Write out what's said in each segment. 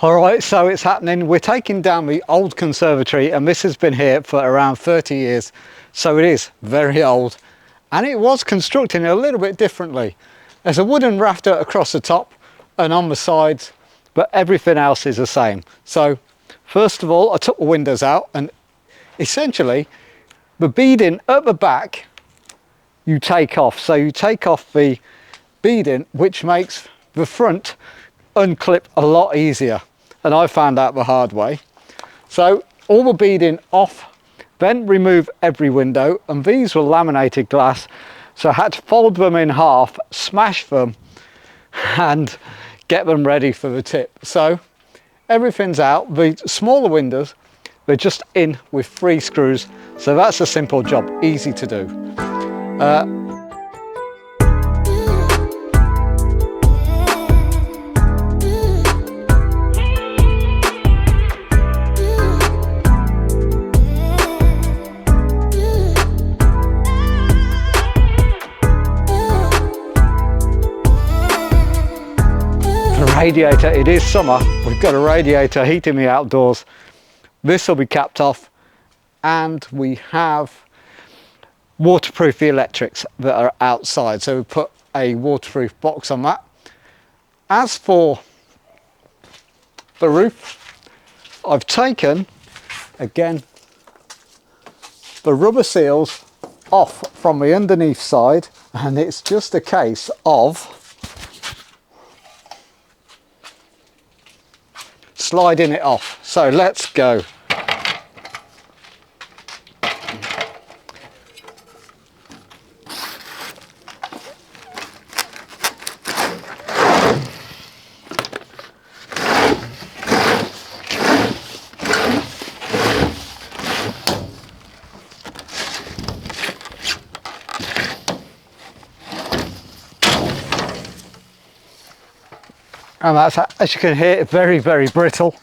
All right, so it's happening. We're taking down the old conservatory, and this has been here for around 30 years. So it is very old, and it was constructed a little bit differently. There's a wooden rafter across the top and on the sides, but everything else is the same. So first of all, I took the windows out, and essentially the beading at the back you take off. So you take off the beading, which makes the front unclip a lot easier, and I found out the hard way. So all the beading off, then remove every window, and these were laminated glass, so I had to fold them in half, smash them and get them ready for the tip. So everything's out. The smaller windows, they're just in with 3 screws, so that's a simple job, easy to do. Radiator, it is summer, we've got a radiator heating the outdoors. This will be capped off, and we have waterproof the electrics that are outside, so we put a waterproof box on that. As for the roof, I've taken again the rubber seals off from the underneath side, and it's just a case of sliding it off. So let's go. And that's, as you can hear, very, very brittle.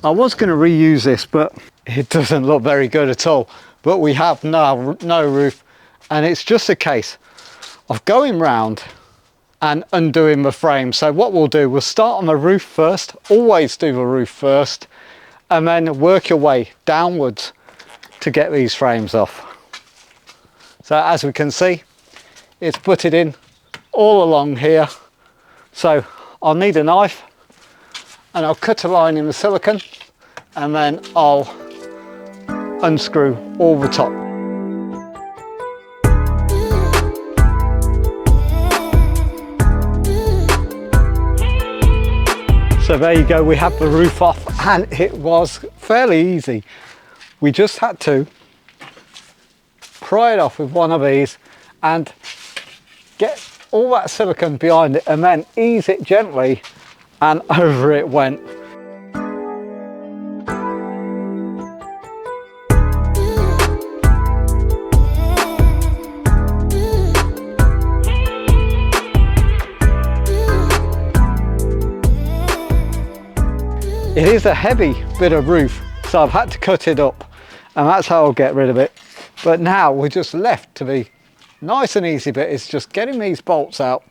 I was going to reuse this, but it doesn't look very good at all. But we have no roof, and it's just a case of going round and undoing the frame. So what we'll do, we'll start on the roof first, always do the roof first, and then work your way downwards to get these frames off. So as we can see, it's put it in all along here. So I'll need a knife, and I'll cut a line in the silicone, and then I'll unscrew all the top. So there you go, we have the roof off, and it was fairly easy. We just had to pry it off with one of these and get all that silicone behind it, and then ease it gently, and over it went. It is a heavy bit of roof, so I've had to cut it up, and that's how I'll get rid of it. But now we're just left to be nice and easy bit is just getting these bolts out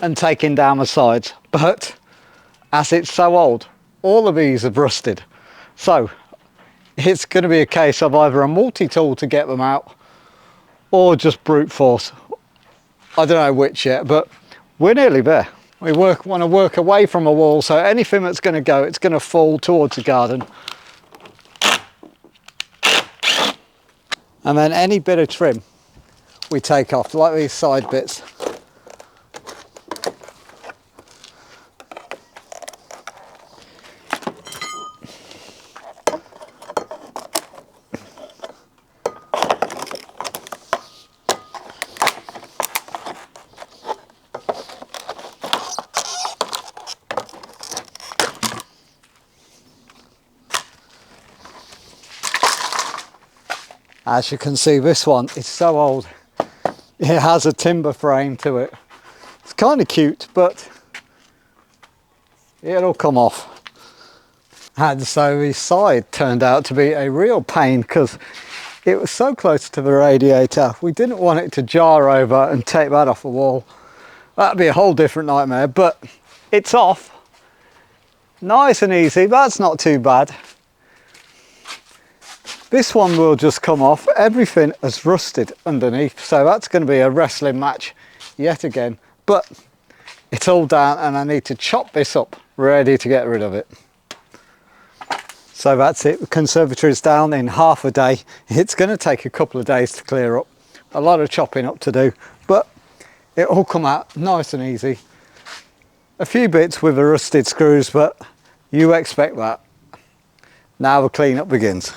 and taking down the sides. But as it's so old, all of these have rusted, so it's going to be a case of either a multi-tool to get them out or just brute force. I don't know which yet, but we're nearly there. We want to work away from a wall, so anything that's going to go, it's going to fall towards the garden. And then any bit of trim we take off, like these side bits. As you can see, this one is so old. It has a timber frame to it. It's kind of cute, but it'll come off. And so the side turned out to be a real pain because it was so close to the radiator. We didn't want it to jar over and take that off the wall. That'd be a whole different nightmare, but it's off. Nice and easy, that's not too bad. This one will just come off. Everything has rusted underneath, so that's going to be a wrestling match yet again. But it's all down and I need to chop this up, ready to get rid of it. So that's it, the conservatory is down in half a day. It's going to take a couple of days to clear up. A lot of chopping up to do, but it'll all come out nice and easy. A few bits with the rusted screws, but you expect that. Now the cleanup begins.